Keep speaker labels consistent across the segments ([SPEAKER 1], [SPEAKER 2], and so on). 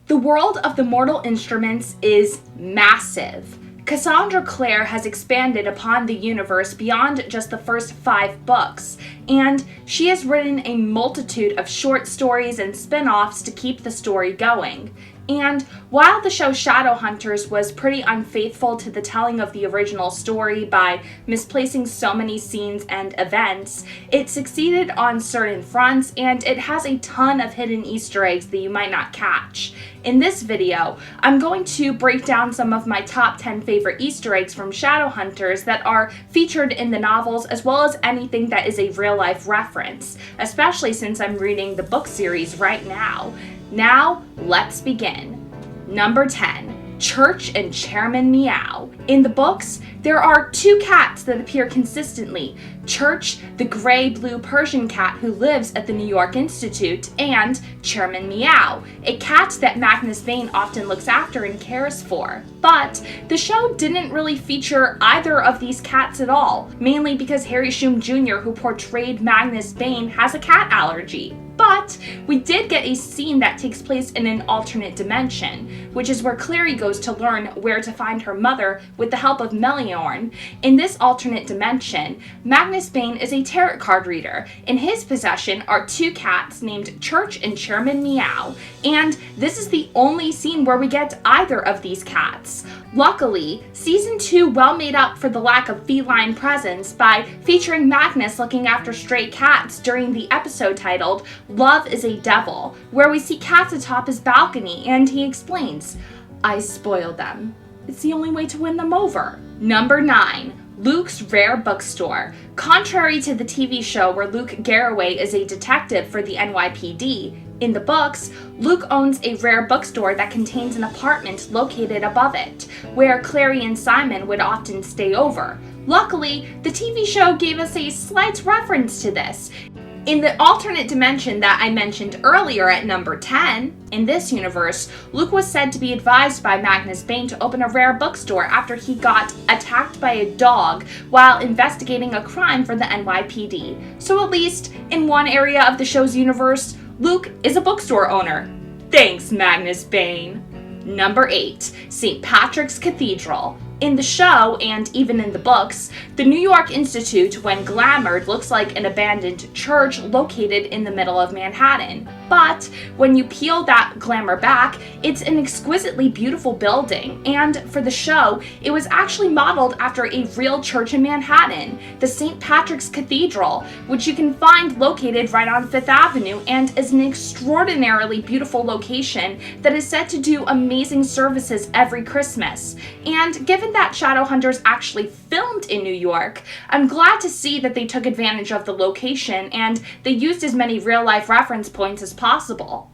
[SPEAKER 1] The world of the Mortal Instruments is massive. Cassandra Clare has expanded upon the universe beyond just the first 5 books, and she has written a multitude of short stories and spin-offs to keep the story going. And while the show Shadowhunters was pretty unfaithful to the telling of the original story by misplacing so many scenes and events, it succeeded on certain fronts, and it has a ton of hidden Easter eggs that you might not catch. In this video, I'm going to break down some of my top 10 favorite Easter eggs from Shadowhunters that are featured in the novels, as well as anything that is a real-life reference, especially since I'm reading the book series right now. Now, let's begin. Number 10. Church and Chairman Meow. In the books, there are 2 cats that appear consistently. Church, the gray-blue Persian cat who lives at the New York Institute, and Chairman Meow, a cat that Magnus Bane often looks after and cares for. But the show didn't really feature either of these cats at all, mainly because Harry Shum Jr., who portrayed Magnus Bane, has a cat allergy. But we did get a scene that takes place in an alternate dimension, which is where Clary goes to learn where to find her mother with the help of Meliorn. In this alternate dimension, Magnus Bane is a tarot card reader. In his possession are 2 cats named Church and Chairman Meow, and this is the only scene where we get either of these cats. Luckily, Season 2 well made up for the lack of feline presence by featuring Magnus looking after stray cats during the episode titled Love is a Devil, where we see cats atop his balcony and he explains, "I spoiled them. It's the only way to win them over." Number 9. Luke's Rare Bookstore. Contrary to the TV show where Luke Garraway is a detective for the NYPD, in the books, Luke owns a rare bookstore that contains an apartment located above it, where Clary and Simon would often stay over. Luckily, the TV show gave us a slight reference to this. In the alternate dimension that I mentioned earlier at number 10, in this universe, Luke was said to be advised by Magnus Bane to open a rare bookstore after he got attacked by a dog while investigating a crime for the NYPD. So at least in one area of the show's universe, Luke is a bookstore owner. Thanks, Magnus Bane. Number 8. St. Patrick's Cathedral. In the show, and even in the books, the New York Institute, when glamoured, looks like an abandoned church located in the middle of Manhattan. But when you peel that glamour back, it's an exquisitely beautiful building, and for the show, it was actually modeled after a real church in Manhattan, the St. Patrick's Cathedral, which you can find located right on 5th Avenue and is an extraordinarily beautiful location that is said to do amazing services every Christmas. And given that Shadowhunters actually filmed in New York, I'm glad to see that they took advantage of the location and they used as many real-life reference points as possible.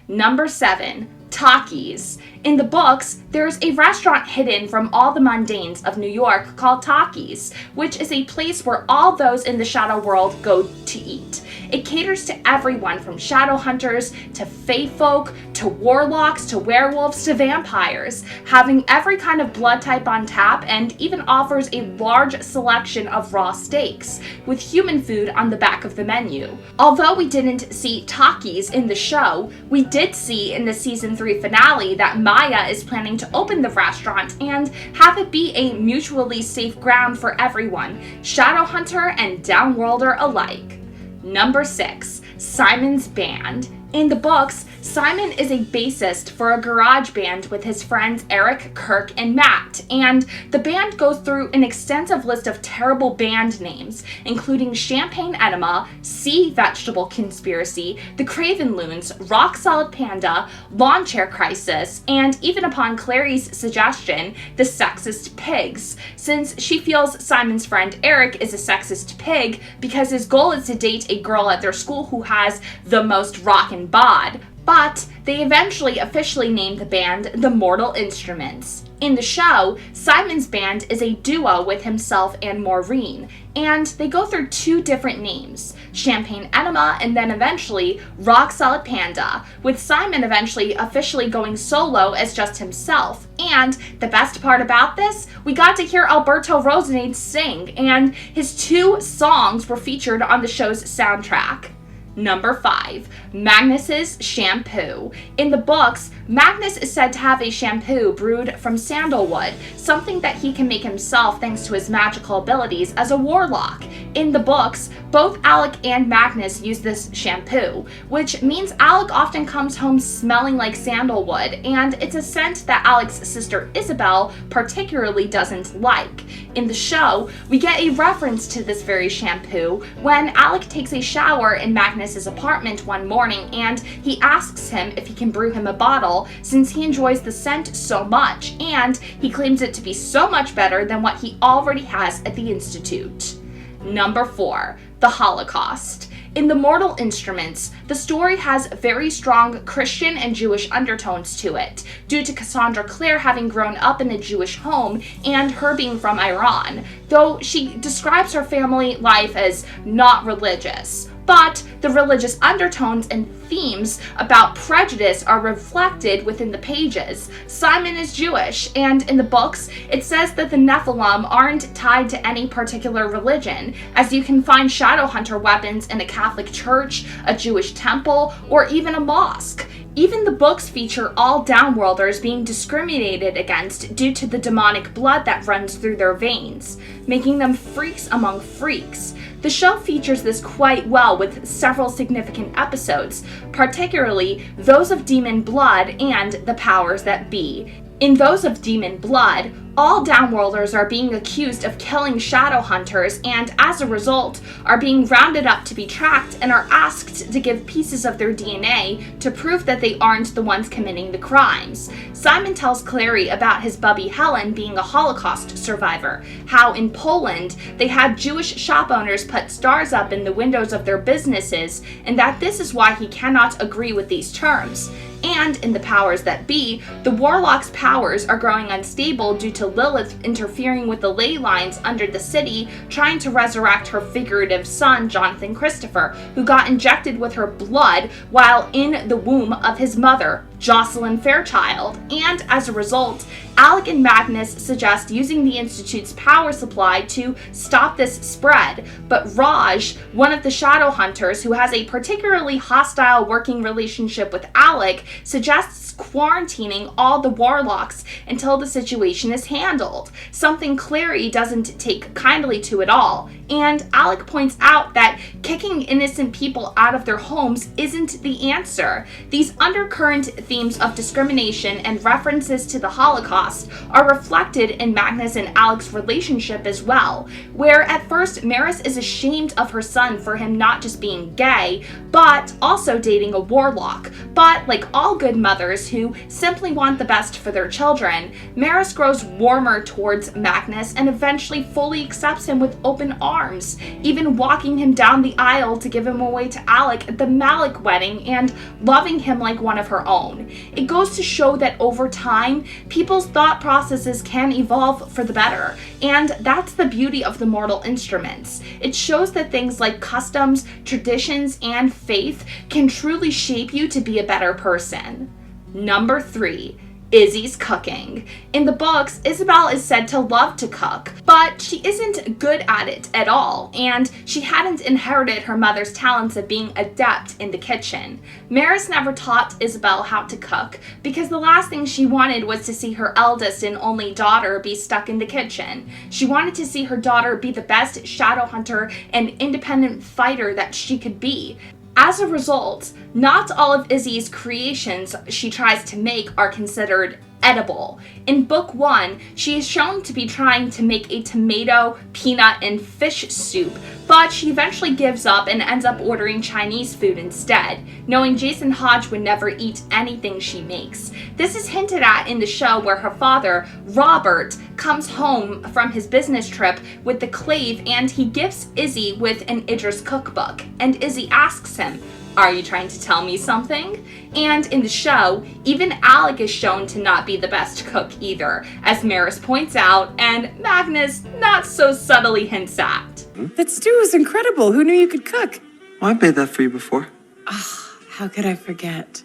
[SPEAKER 1] Number 7. Takis. In the books, there's a restaurant hidden from all the mundanes of New York called Takis, which is a place where all those in the Shadow world go to eat. It caters to everyone from Shadowhunters to Fae folk to warlocks to werewolves to vampires, having every kind of blood type on tap, and even offers a large selection of raw steaks, with human food on the back of the menu. Although we didn't see Takis in the show, we did see in the Season 3 finale that Maya is planning to open the restaurant and have it be a mutually safe ground for everyone, Shadowhunter and Downworlder alike. Number 6. Simon's Band. In the books, Simon is a bassist for a garage band with his friends Eric, Kirk, and Matt, and the band goes through an extensive list of terrible band names, including Champagne Enema, Sea Vegetable Conspiracy, The Craven Loons, Rock Solid Panda, Lawn Chair Crisis, and even upon Clary's suggestion, The Sexist Pigs, since she feels Simon's friend Eric is a sexist pig because his goal is to date a girl at their school who has the most rockin' bod. But they eventually officially named the band the Mortal Instruments. In the show, Simon's band is a duo with himself and Maureen, and they go through 2 different names, Champagne Enema and then eventually Rock Solid Panda, with Simon eventually officially going solo as just himself. And the best part about this, we got to hear Alberto Rosenade sing, and his 2 songs were featured on the show's soundtrack. Number 5, Magnus's shampoo. In the books, Magnus is said to have a shampoo brewed from sandalwood, something that he can make himself thanks to his magical abilities as a warlock. In the books, both Alec and Magnus use this shampoo, which means Alec often comes home smelling like sandalwood, and it's a scent that Alec's sister Isabel particularly doesn't like. In the show, we get a reference to this very shampoo when Alec takes a shower in Magnus's apartment one morning, and he asks him if he can brew him a bottle since he enjoys the scent so much, and he claims it to be so much better than what he already has at the Institute. Number 4, the Holocaust. In The Mortal Instruments, the story has very strong Christian and Jewish undertones to it, due to Cassandra Clare having grown up in a Jewish home and her being from Iran, though she describes her family life as not religious. But the religious undertones and themes about prejudice are reflected within the pages. Simon is Jewish, and in the books, it says that the Nephilim aren't tied to any particular religion, as you can find Shadowhunter weapons in a Catholic church, a Jewish temple, or even a mosque. Even the books feature all Downworlders being discriminated against due to the demonic blood that runs through their veins, making them freaks among freaks. The show features this quite well with several significant episodes, particularly those of Demon Blood and The Powers That Be. In those of Demon Blood, all Downworlders are being accused of killing Shadowhunters and, as a result, are being rounded up to be tracked and are asked to give pieces of their DNA to prove that they aren't the ones committing the crimes. Simon tells Clary about his bubby Helen being a Holocaust survivor, how in Poland they had Jewish shop owners put stars up in the windows of their businesses, and that this is why he cannot agree with these terms. And in The Powers That Be, the Warlock's powers are growing unstable due to Lilith interfering with the ley lines under the city, trying to resurrect her figurative son, Jonathan Christopher, who got injected with her blood while in the womb of his mother, Jocelyn Fairchild. And as a result, Alec and Magnus suggest using the Institute's power supply to stop this spread, but Raj, one of the Shadowhunters who has a particularly hostile working relationship with Alec, suggests quarantining all the warlocks until the situation is handled, something Clary doesn't take kindly to at all. And Alec points out that kicking innocent people out of their homes isn't the answer. These undercurrent themes of discrimination and references to the Holocaust are reflected in Magnus and Alec's relationship as well, where at first Maris is ashamed of her son for him not just being gay, but also dating a warlock. But like all good mothers who simply want the best for their children, Maris grows warmer towards Magnus and eventually fully accepts him with open arms, even walking him down the aisle to give him away to Alec at the Malik wedding and loving him like one of her own. It goes to show that over time, people's thought processes can evolve for the better, and that's the beauty of The Mortal Instruments. It shows that things like customs, traditions, and faith can truly shape you to be a better person. Number 3, Izzy's cooking. In the books, Isabel is said to love to cook, but she isn't good at it at all, and she hadn't inherited her mother's talents of being adept in the kitchen. Maris never taught Isabel how to cook because the last thing she wanted was to see her eldest and only daughter be stuck in the kitchen. She wanted to see her daughter be the best Shadowhunter and independent fighter that she could be. As a result, not all of Izzy's creations she tries to make are considered edible. In book 1, she is shown to be trying to make a tomato, peanut, and fish soup, but she eventually gives up and ends up ordering Chinese food instead, knowing Jason Hodge would never eat anything she makes. This is hinted at in the show where her father, Robert, comes home from his business trip with the clave and he gifts Izzy with an Idris cookbook, and Izzy asks him, "Are you trying to tell me something?" And in the show, even Alec is shown to not be the best cook either, as Maris points out, and Magnus not so subtly hints at.
[SPEAKER 2] That stew is incredible. Who knew you could cook?
[SPEAKER 3] Well, I've made that for you before.
[SPEAKER 2] How could I forget?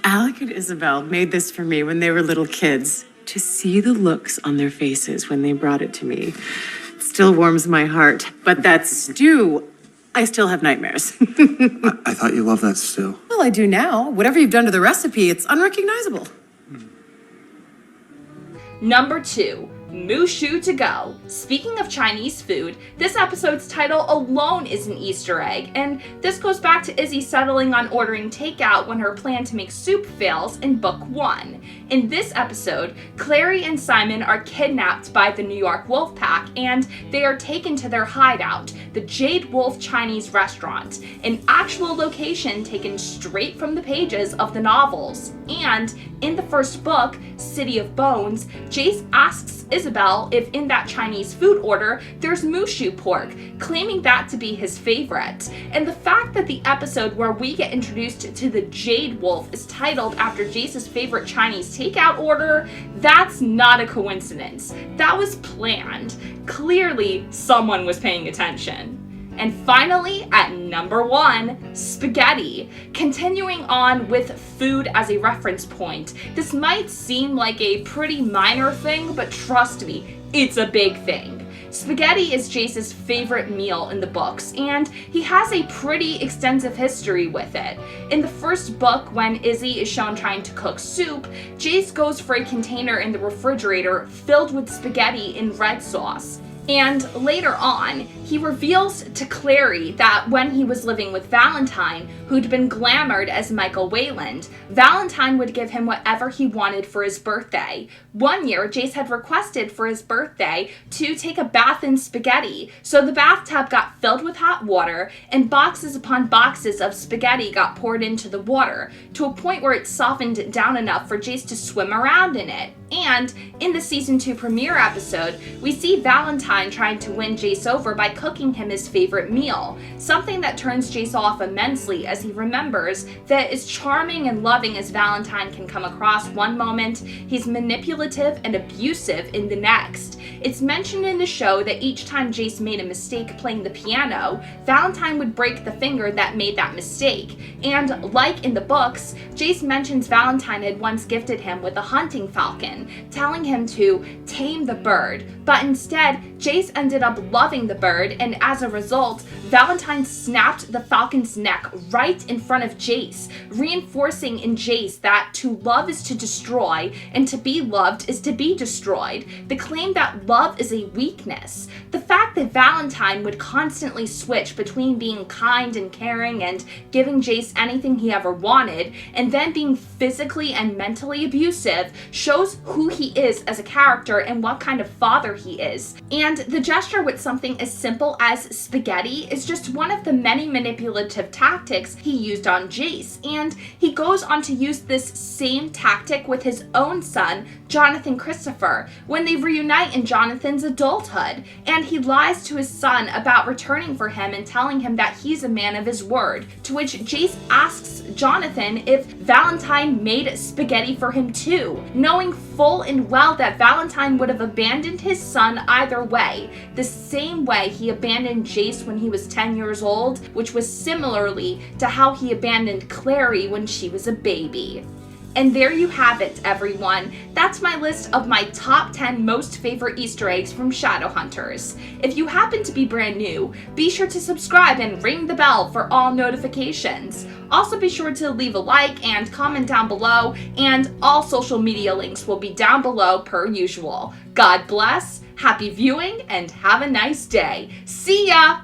[SPEAKER 2] Alec and Isabel made this for me when they were little kids. To see the looks on their faces when they brought it to me still warms my heart. But that stew, I still have nightmares.
[SPEAKER 3] I thought you loved that stew.
[SPEAKER 2] Well, I do now. Whatever you've done to the recipe, it's unrecognizable.
[SPEAKER 1] Number 2, Mushu to go. Speaking of Chinese food, this episode's title alone is an Easter egg, and this goes back to Izzy settling on ordering takeout when her plan to make soup fails in book 1. In this episode, Clary and Simon are kidnapped by the New York Wolf Pack, and they are taken to their hideout, the Jade Wolf Chinese restaurant, an actual location taken straight from the pages of the novels. And in the first book, City of Bones, Jace asks Isabel if in that Chinese food order there's Mushu pork, claiming that to be his favorite. And the fact that the episode where we get introduced to the Jade Wolf is titled after Jace's favorite Chinese takeout order, that's not a coincidence. That was planned. Clearly, someone was paying attention. And finally, at number 1, spaghetti. Continuing on with food as a reference point, this might seem like a pretty minor thing, but trust me, it's a big thing. Spaghetti is Jace's favorite meal in the books, and he has a pretty extensive history with it. In the first book, when Izzy is shown trying to cook soup, Jace goes for a container in the refrigerator filled with spaghetti in red sauce. And later on, he reveals to Clary that when he was living with Valentine, who'd been glamored as Michael Wayland, Valentine would give him whatever he wanted for his birthday. One year, Jace had requested for his birthday to take a bath in spaghetti, so the bathtub got filled with hot water, and boxes upon boxes of spaghetti got poured into the water, to a point where it softened down enough for Jace to swim around in it. And in the season 2 premiere episode, we see Valentine trying to win Jace over by cooking him his favorite meal, something that turns Jace off immensely as he remembers that as charming and loving as Valentine can come across one moment, he's manipulative and abusive in the next. It's mentioned in the show that each time Jace made a mistake playing the piano, Valentine would break the finger that made that mistake. And like in the books, Jace mentions Valentine had once gifted him with a hunting falcon, telling him to tame the bird, but instead, Jace ended up loving the bird, and as a result, Valentine snapped the falcon's neck right in front of Jace, reinforcing in Jace that to love is to destroy, and to be loved is to be destroyed. The claim that love is a weakness. The fact that Valentine would constantly switch between being kind and caring and giving Jace anything he ever wanted, and then being physically and mentally abusive, shows who he is as a character and what kind of father he is. And the gesture with something as simple as spaghetti is just one of the many manipulative tactics he used on Jace, and he goes on to use this same tactic with his own son, Jonathan Christopher, when they reunite in Jonathan's adulthood, and he lies to his son about returning for him and telling him that he's a man of his word, to which Jace asks Jonathan if Valentine made spaghetti for him too, knowing full and well that Valentine would have abandoned his son either way, the same way he abandoned Jace when he was 10 years old, which was similarly to how he abandoned Clary when she was a baby. And there you have it, everyone. That's my list of my top 10 most favorite Easter eggs from Shadowhunters. If you happen to be brand new, be sure to subscribe and ring the bell for all notifications. Also be sure to leave a like and comment down below, and all social media links will be down below per usual. God bless, happy viewing, and have a nice day. See ya!